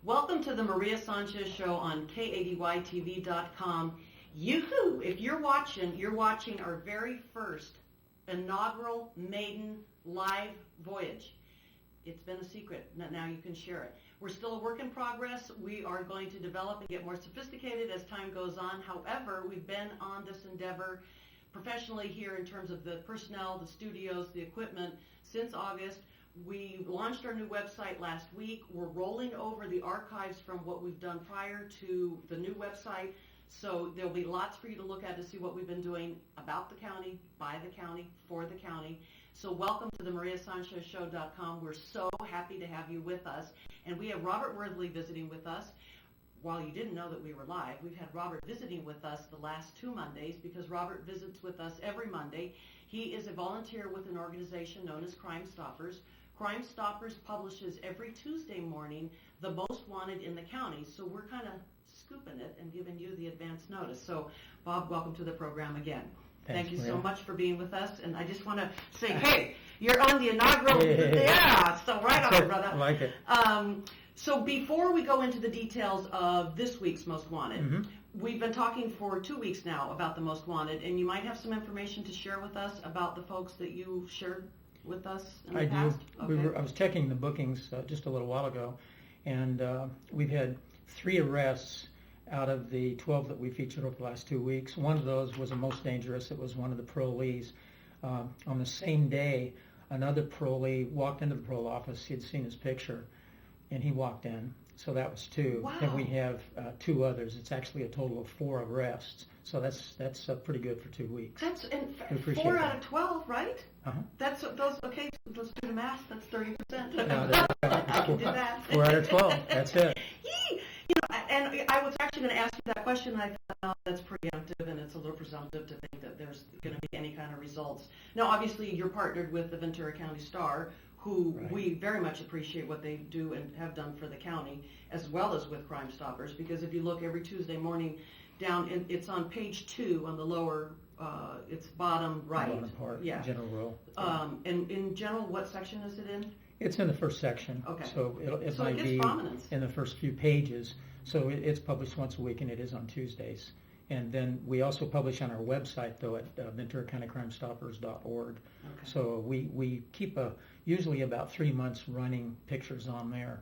Welcome to the Maria Sanchez Show on KADYTV.com. Yoo-hoo! If you're watching our very first inaugural maiden live voyage. It's been a secret. Now you can share it. We're still a work in progress. We are going to develop and get more sophisticated as time goes on. However, we've been on this endeavor professionally here in terms of the personnel, the studios, the equipment since August. We launched our new website last week. We're rolling over the archives from what we've done prior to the new website. So there'll be lots for you to look at to see what we've been doing about the county, by the county, for the county. So welcome to the MariaSanchezShow.com. We're so happy to have you with us. And we have Robert Worthley visiting with us. While you didn't know that we were live, we've had Robert visiting with us the last 2 Mondays because Robert visits with us every Monday. He is a volunteer with an organization known as Crime Stoppers. Crime Stoppers publishes every Tuesday morning the most wanted in the county. So we're kind of scooping it and giving you the advance notice. So, Bob, welcome to the program again. Thanks, Thank you Maria. so much for being with us. And I just want to say, hey, you're on the inaugural. Yeah, so right on, brother. I like it. So before we go into the details of this week's Most Wanted, we've been talking for 2 weeks now about the Most Wanted, and you might have some information to share with us about the folks that you shared with us in the past? I do. I was checking the bookings just a little while ago, and we've had 3 arrests out of the 12 that we featured over the last 2 weeks. One of those was the most dangerous. It was one of the parolees. On the same day, another parolee walked into the parole office. He had seen his picture, and he walked in. So that was 2. Wow. Then we have 2 others. It's actually a total of 4 arrests. So that's pretty good for 2 weeks. That's We appreciate 4 that. out of 12, right? Uh-huh. That's those. Okay, let's do the math. That's 30%. No, I can do that. 4 out of 12. That's it. Yee! You know, and I was actually going to ask you that question, and I thought, no, that's preemptive, and it's a little presumptive to think that there's going to be any kind of results. Now, obviously, you're partnered with the Ventura County Star, who Right. we very much appreciate what they do and have done for the county, as well as with Crime Stoppers, because if you look every Tuesday morning down, it's on page 2 on the lower, it's bottom right. Bottom part, yeah. general row. And in general, what section is it in? It's in the first section. Okay. So it So it might gets be prominence. in the first few pages. So it's published once a week, and it is on Tuesdays. And then we also publish on our website, though, at VenturaCountyCrimeStoppers.org. Okay. So we keep usually about 3 months running pictures on there.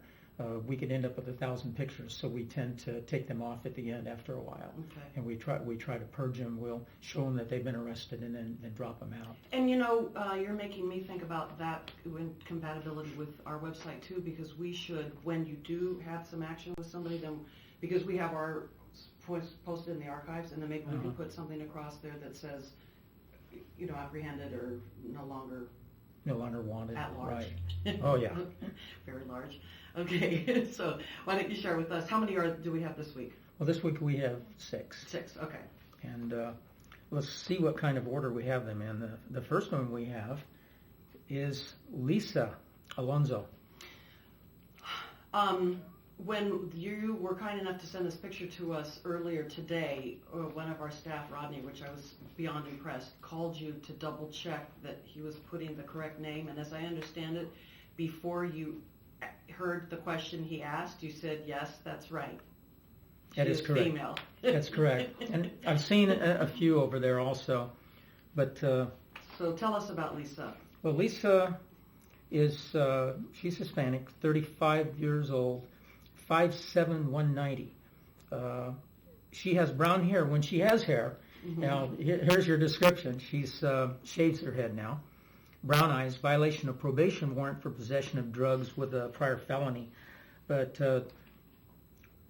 We could end up with 1,000 pictures, so we tend to take them off at the end after a while. Okay. And we try to purge them. We'll show them that they've been arrested, and then drop them out. And you know, you're making me think about that in compatibility with our website too, because we should, when you do have some action with somebody, then because we have our posted in the archives, and then maybe we can put something across there that says, you know, apprehended or no longer wanted. at large. Right. Oh yeah. Very large. Okay. So why don't you share with us, how many do we have this week? Well, this week we have 6. 6. Okay. And let's see what kind of order we have them in. The first one we have is Lisa Alonso. When you were kind enough to send this picture to us earlier today, one of our staff, Rodney, which I was beyond impressed, called you to double check that he was putting the correct name. And as I understand it, before you heard the question he asked, you said, yes, that's right. That She is correct. Female. That's correct. And I've seen a few over there also. But So tell us about Lisa. well, Lisa is she's Hispanic, 35 years old, 5'7", 190. She has brown hair when she has hair. Mm-hmm. Now, here's your description. She's shaves her head now. Brown eyes, violation of probation warrant for possession of drugs with a prior felony. But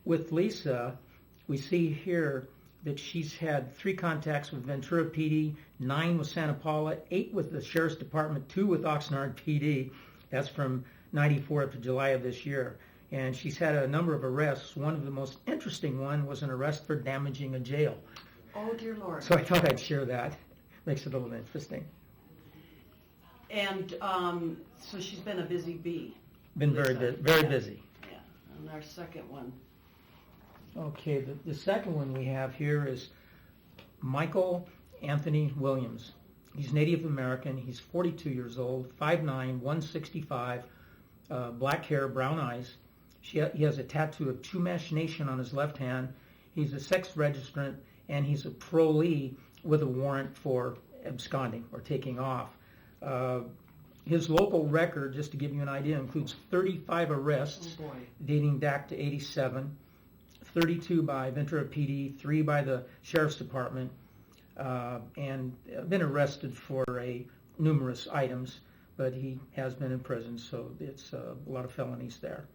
with Lisa, we see here that she's had 3 contacts with Ventura PD, 9 with Santa Paula, 8 with the Sheriff's Department, 2 with Oxnard PD. That's from 94 up to July of this year. And she's had a number of arrests. One of the most interesting one was an arrest for damaging a jail. Oh, dear Lord. So I thought I'd share that. Makes it a little interesting. And so she's been a busy bee. Been very Lisa. busy. Yeah. And our second one. Okay, the second one we have here is Michael Anthony Williams. He's Native American. He's 42 years old, 5'9", 165, black hair, brown eyes. He has a tattoo of Chumash Nation on his left hand. He's a sex registrant, and he's a parolee with a warrant for absconding or taking off. His local record, just to give you an idea, includes 35 arrests dating back to '87, 32 by Ventura PD, 3 by the Sheriff's Department, and been arrested for numerous items, but he has been in prison, so it's a lot of felonies there.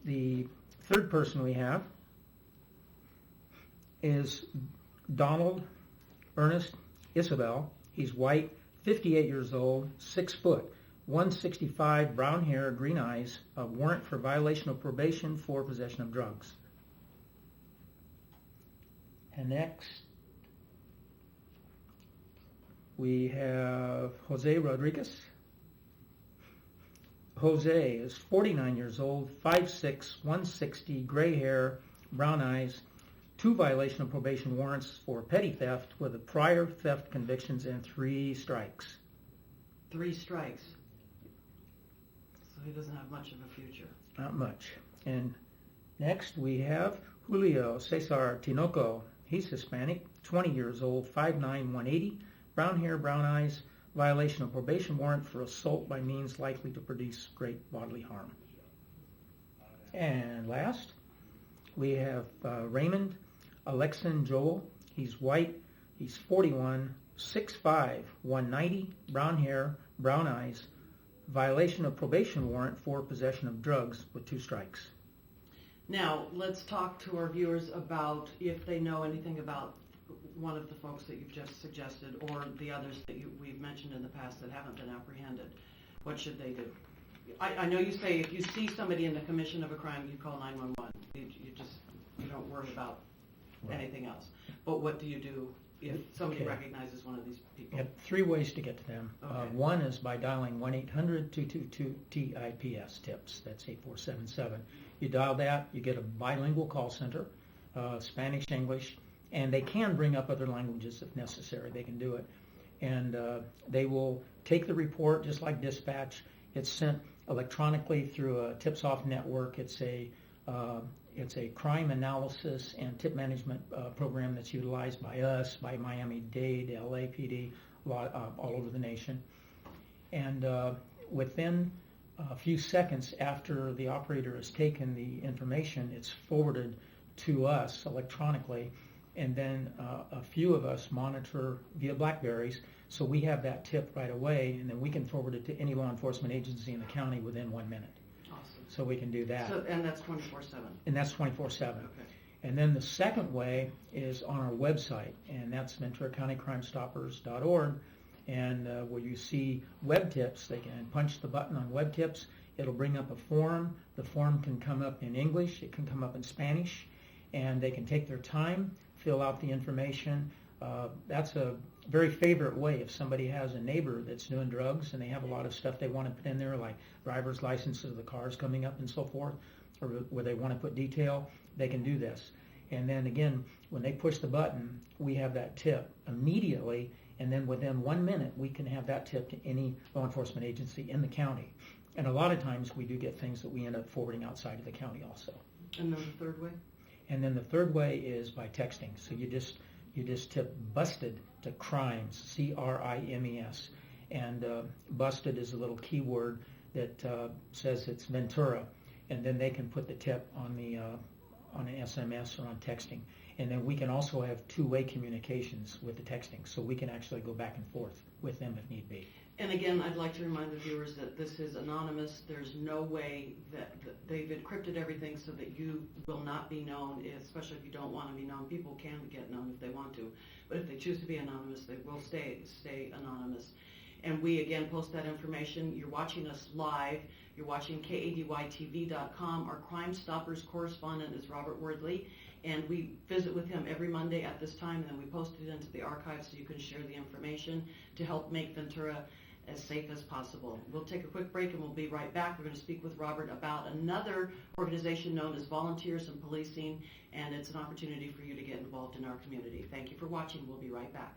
The third person we have is Donald Ernest Isabel. He's white, 58 years old, 6 foot, 165, brown hair, green eyes, a warrant for violation of probation for possession of drugs. And next, we have Jose Rodriguez. Jose is 49 years old, 5'6", 160, gray hair, brown eyes, 2 violation of probation warrants for petty theft with a prior theft convictions and 3 strikes. 3 strikes. So he doesn't have much of a future. Not much. And next we have Julio Cesar Tinoco. He's Hispanic, 20 years old, 5'9", 180, brown hair, brown eyes, violation of probation warrant for assault by means likely to produce great bodily harm. And last, we have Raymond Alexin Joel. He's white. He's 41, 6'5", 190, brown hair, brown eyes, violation of probation warrant for possession of drugs with 2 strikes. Now, let's talk to our viewers about if they know anything about one of the folks that you've just suggested or the others that we've mentioned in the past that haven't been apprehended. What should they do? I know you say if you see somebody in the commission of a crime, you call 911. You don't worry about anything else. But what do you do if somebody recognizes one of these people? You have 3 ways to get to them. Okay. One is by dialing 1-800-222-TIPS, TIPS. That's 8477. You dial that, you get a bilingual call center, Spanish, English, and they can bring up other languages if necessary. They can do it. And they will take the report just like dispatch. It's sent electronically through a tips-off network. It's a crime analysis and tip management program that's utilized by us, by Miami-Dade, LAPD, all over the nation. And within a few seconds after the operator has taken the information, it's forwarded to us electronically, and then a few of us monitor via BlackBerries, so we have that tip right away, and then we can forward it to any law enforcement agency in the county within 1 minute. Awesome. So we can do that. And that's 24/7? And that's 24/7. Okay. And then the second way is on our website, and that's VenturaCountyCrimeStoppers.org, and where you see web tips, they can punch the button on web tips. It'll bring up a form. The form can come up in English. It can come up in Spanish, and they can take their time, fill out the information. That's a very favorite way if somebody has a neighbor that's doing drugs and they have a lot of stuff they want to put in there, like driver's licenses of the cars coming up and so forth, or where they want to put detail, they can do this. And then again, when they push the button, we have that tip immediately, and then within 1 minute, we can have that tip to any law enforcement agency in the county. And a lot of times we do get things that we end up forwarding outside of the county also. And then the third way? And then the third way is by texting. So you just tip busted to crimes, CRIMES. And busted is a little keyword that says it's Ventura. And then they can put the tip on an SMS or on texting. And then we can also have 2-way communications with the texting. So we can actually go back and forth with them if need be. And again, I'd like to remind the viewers that this is anonymous. There's no way that they've encrypted everything so that you will not be known, especially if you don't want to be known. People can get known if they want to, but if they choose to be anonymous, they will stay anonymous. And we, again, post that information. You're watching us live. You're watching KADYTV.com. Our Crime Stoppers correspondent is Robert Worthley, and we visit with him every Monday at this time, and then we post it into the archive so you can share the information to help make Ventura as safe as possible. We'll take a quick break and we'll be right back. We're going to speak with Robert about another organization known as Volunteers in Policing, and it's an opportunity for you to get involved in our community. Thank you for watching. We'll be right back.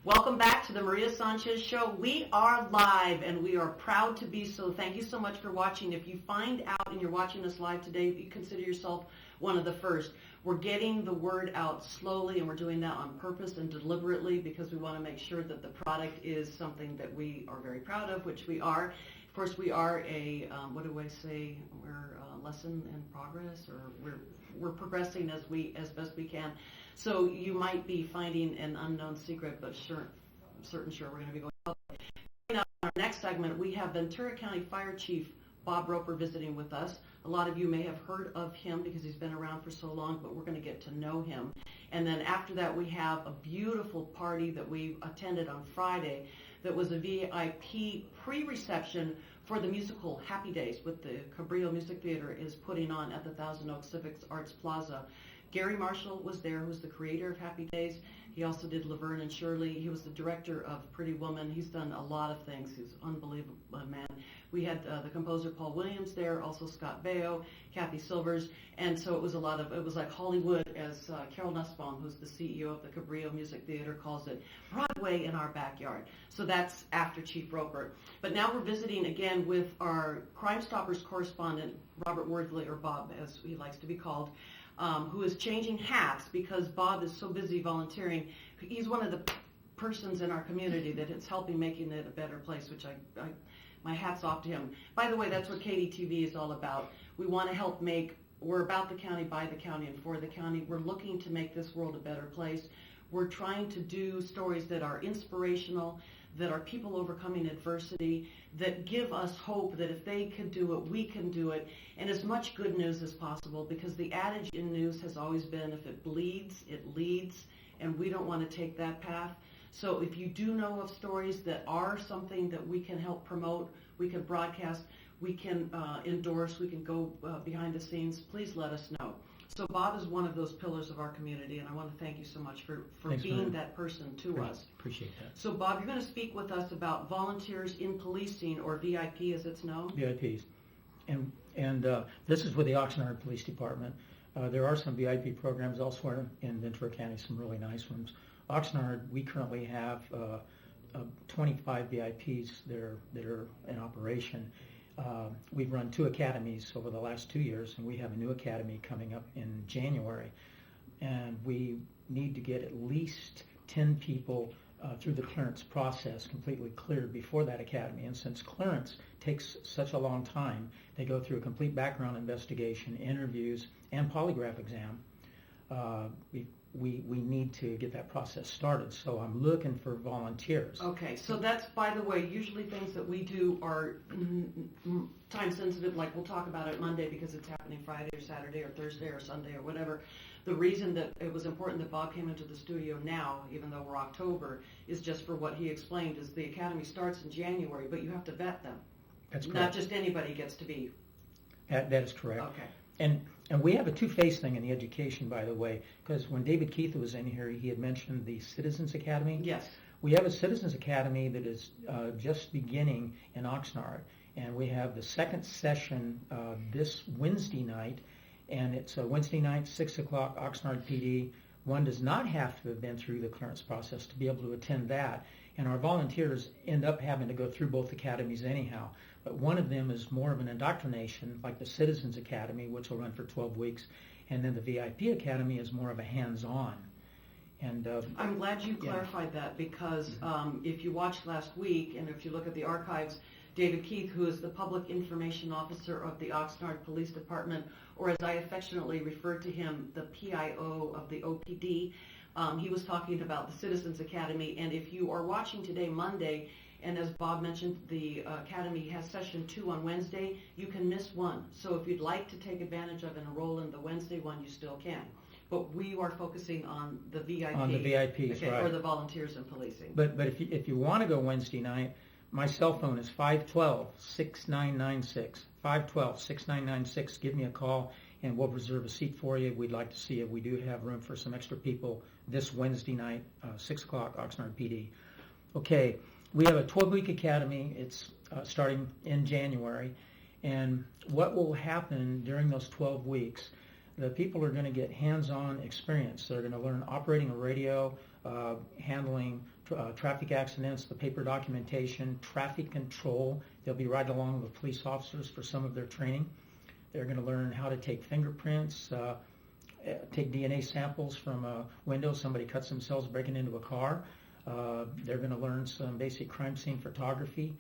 Welcome back to the Maria Sanchez Show. We are live, and we are proud to be so. Thank you so much for watching. If you find out and you're watching us live today, you consider yourself one of the first. We're getting the word out slowly, and we're doing that on purpose and deliberately because we want to make sure that the product is something that we are very proud of, which we are. Of course, we are a, what do I say, we're a lesson in progress, or we're progressing as best we can. So you might be finding an unknown secret, but certain sure we're going to be going public. Now, in our next segment, we have Ventura County Fire Chief Bob Roper visiting with us. A lot of you may have heard of him because he's been around for so long, but we're going to get to know him. And then after that, we have a beautiful party that we attended on Friday that was a VIP pre-reception for the musical Happy Days with the Cabrillo Music Theater is putting on at the Thousand Oaks Civic Arts Plaza. Gary Marshall was there, who's the creator of Happy Days. He also did Laverne and Shirley. He was the director of Pretty Woman. He's done a lot of things. He's an unbelievable man. We had the composer Paul Williams there, also Scott Baio, Kathy Silvers, and so it was like Hollywood, as Carol Nussbaum, who's the CEO of the Cabrillo Music Theater, calls it, Broadway in our backyard. So that's after Chief Roper. But now we're visiting again with our Crime Stoppers correspondent, Robert Worthley, or Bob, as he likes to be called, who is changing hats because Bob is so busy volunteering. He's one of the persons in our community that is helping making it a better place, which my hat's off to him. By the way, that's what KDTV is all about. We want to help we're about the county, by the county, and for the county. We're looking to make this world a better place. We're trying to do stories that are inspirational, that are people overcoming adversity, that give us hope that if they can do it, we can do it, and as much good news as possible, because the adage in news has always been, if it bleeds, it leads, and we don't want to take that path. So if you do know of stories that are something that we can help promote, we can broadcast, we can endorse, we can go behind the scenes, please let us know. So Bob is one of those pillars of our community, and I want to thank you so much for being that person to us. Appreciate that. So Bob, you're going to speak with us about volunteers in policing, or VIP as it's known. VIPs. And this is with the Oxnard Police Department. There are some VIP programs elsewhere in Ventura County, some really nice ones. Oxnard, we currently have 25 VIPs there that are in operation. We've run 2 academies over the last 2 years, and we have a new academy coming up in January. And we need to get at least 10 people through the clearance process completely cleared before that academy. And since clearance takes such a long time, they go through a complete background investigation, interviews, and polygraph exam. We need to get that process started, so I'm looking for volunteers. Okay, so that's, by the way, usually things that we do are time sensitive, like we'll talk about it Monday because it's happening Friday or Saturday or Thursday or Sunday or whatever. The reason that it was important that Bob came into the studio now, even though we're October, is just for what he explained, is the academy starts in January, but you have to vet them. That's correct. Not just anybody gets to be. That is correct. Okay. And we have a two-phase thing in the education, by the way, because when David Keith was in here, he had mentioned the Citizens Academy. Yes. We have a Citizens Academy that is just beginning in Oxnard, and we have the second session this Wednesday night, and it's Wednesday night, 6 o'clock, Oxnard PD. One does not have to have been through the clearance process to be able to attend that, and our volunteers end up having to go through both academies anyhow. But one of them is more of an indoctrination, like the Citizens Academy, which will run for 12 weeks, and then the VIP Academy is more of a hands-on. And I'm glad you clarified that, because if you watched last week, and if you look at the archives, David Keith, who is the Public Information Officer of the Oxnard Police Department, or as I affectionately refer to him, the PIO of the OPD, he was talking about the Citizens Academy. And if you are watching today, Monday, and as Bob mentioned, the Academy has session 2 on Wednesday, you can miss one. So if you'd like to take advantage of and enroll in the Wednesday one, you still can. But we are focusing on the VIP. On the VIPs, okay, right. Or the volunteers in policing. But if you want to go Wednesday night, my cell phone is 512-6996. 512-6996. Give me a call, and we'll reserve a seat for you. We'd like to see if we do have room for some extra people this Wednesday night, 6 o'clock, Oxnard PD. Okay. We have a 12-week academy. It's starting in January. And what will happen during those 12 weeks, the people are going to get hands-on experience. They're going to learn operating a radio, handling traffic accidents, the paper documentation, traffic control. They'll be right along with police officers for some of their training. They're going to learn how to take fingerprints, take DNA samples from a window. Somebody cuts themselves breaking into a car. They're going to learn some basic crime scene photography.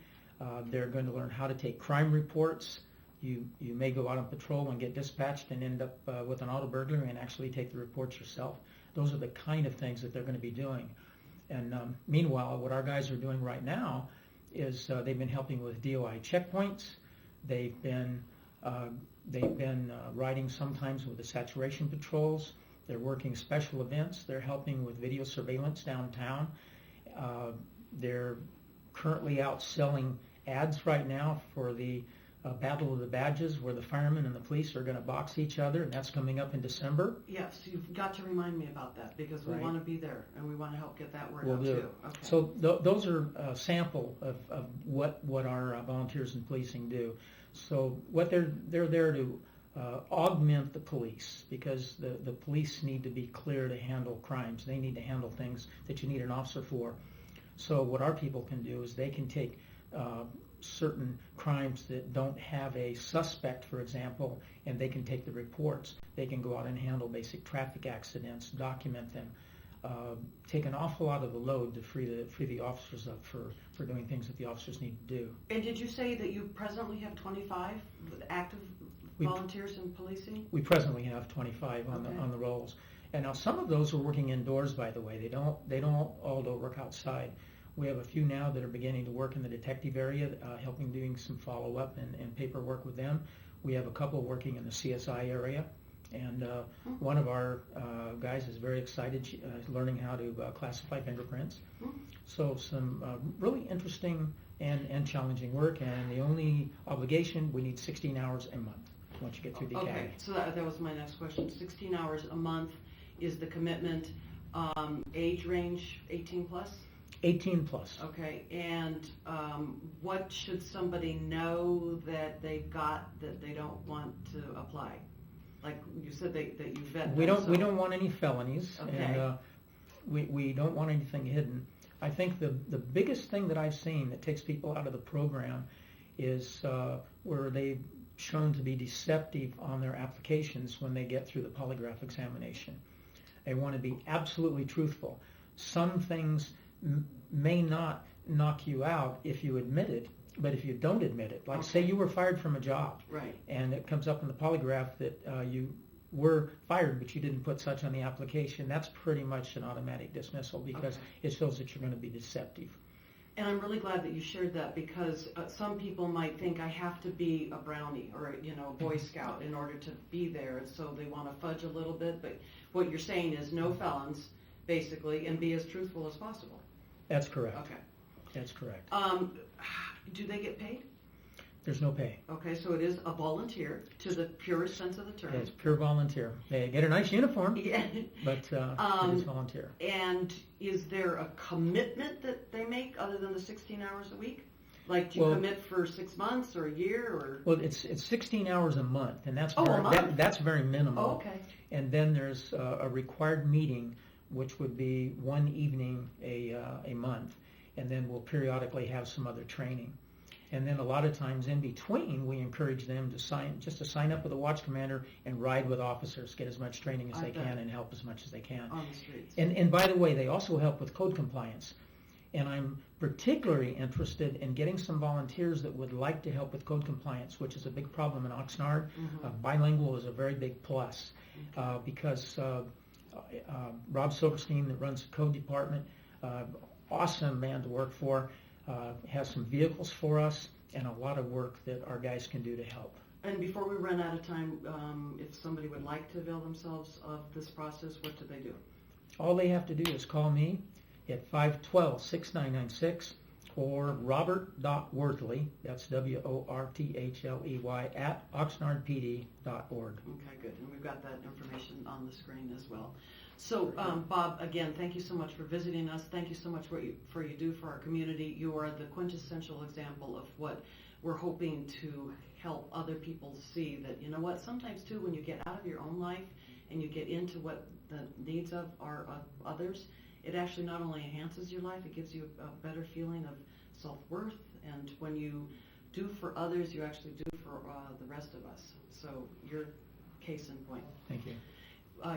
They're going to learn how to take crime reports. You may go out on patrol and get dispatched and end up with an auto burglary and actually take the reports yourself. Those are the kind of things that they're going to be doing. And meanwhile, what our guys are doing right now is they've been helping with DOI checkpoints. They've been riding sometimes with the saturation patrols. They're working special events. They're helping with video surveillance downtown. They're currently out selling ads right now for the Battle of the Badges, where the firemen and the police are going to box each other, and that's coming up in December. Yes, you've got to remind me about that, because we want to be there and we want to help get that word We'll out do. too. Okay. So those are a sample of what our volunteers in policing do. So what they're there to augment the police, because the police need to be clear to handle crimes. They need to handle things that you need an officer for. So what our people can do is they can take certain crimes that don't have a suspect, for example, and they can take the reports. They can go out and handle basic traffic accidents, document them, take an awful lot of the load to free the officers up for doing things that the officers need to do. And did you say that you presently have 25 active volunteers in policing? We presently have 25 on Okay. the rolls, and now some of those are working indoors. By the way, they don't all work outside. We have a few now that are beginning to work in the detective area, helping doing some follow-up and paperwork with them. We have a couple working in the CSI area, and one of our guys is very excited. She's learning how to classify fingerprints. So some really interesting and challenging work, and the only obligation, we need 16 hours a month once you get through the academy. Okay, so that was my next question. 16 hours a month is the commitment. Age range 18 plus? 18 plus. Okay, and what should somebody know that they've got that they don't want to apply? Like you said, that you vet We them, don't want any felonies, Okay. and we don't want anything hidden. I think the biggest thing that I've seen that takes people out of the program is where they've shown to be deceptive on their applications when they get through the polygraph examination. They want to be absolutely truthful. Some things may not knock you out if you admit it, but if you don't admit it, like say you were fired from a job, right? And it comes up in the polygraph that you were fired, but you didn't put such on the application, that's pretty much an automatic dismissal, because it shows that you're going to be deceptive. And I'm really glad that you shared that, because some people might think I have to be a brownie or a Boy Scout in order to be there, and so they want to fudge a little bit. But what you're saying is no felons, basically, and be as truthful as possible. That's correct. Okay. That's correct. Do they get paid? There's no pay. Okay, so it is a volunteer to the purest sense of the term. It's pure volunteer. They get a nice uniform, Yeah. but it is volunteer. And is there a commitment that they make other than the 16 hours a week? Like, do you commit for 6 months or a year, or? Well, it's 16 hours a month, and that's a month? that's very minimal. Oh, okay. And then there's a required meeting, which would be one evening a month, and then we'll periodically have some other training. And then a lot of times in between, we encourage them to sign up with a watch commander and ride with officers, get as much training as they can, and help as much as they can. On the streets. And by the way, they also help with code compliance. And I'm particularly interested in getting some volunteers that would like to help with code compliance, which is a big problem in Oxnard. Bilingual is a very big plus, because Rob Silverstein, that runs the code department, awesome man to work for, has some vehicles for us and a lot of work that our guys can do to help. And before we run out of time, if somebody would like to avail themselves of this process, what do they do? All they have to do is call me at 512-6996 or robert.worthley, that's WORTHLEY, at oxnardpd.org. Okay, good. And we've got that information on the screen as well. So, Bob, again, thank you so much for visiting us. Thank you so much for you do for our community. You are the quintessential example of what we're hoping to help other people see, that, you know what, sometimes too, when you get out of your own life and you get into what the needs of are others, it actually not only enhances your life, it gives you a better feeling of self-worth, and when you do for others, you actually do for the rest of us. So you're case in point. Thank you.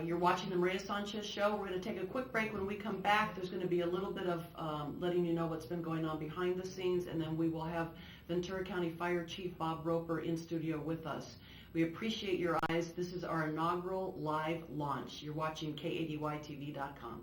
You're watching the Maria Sanchez Show. We're going to take a quick break. When we come back, there's going to be a little bit of letting you know what's been going on behind the scenes, and then we will have Ventura County Fire Chief Bob Roper in studio with us. We appreciate your eyes. This is our inaugural live launch. You're watching KADYTV.com.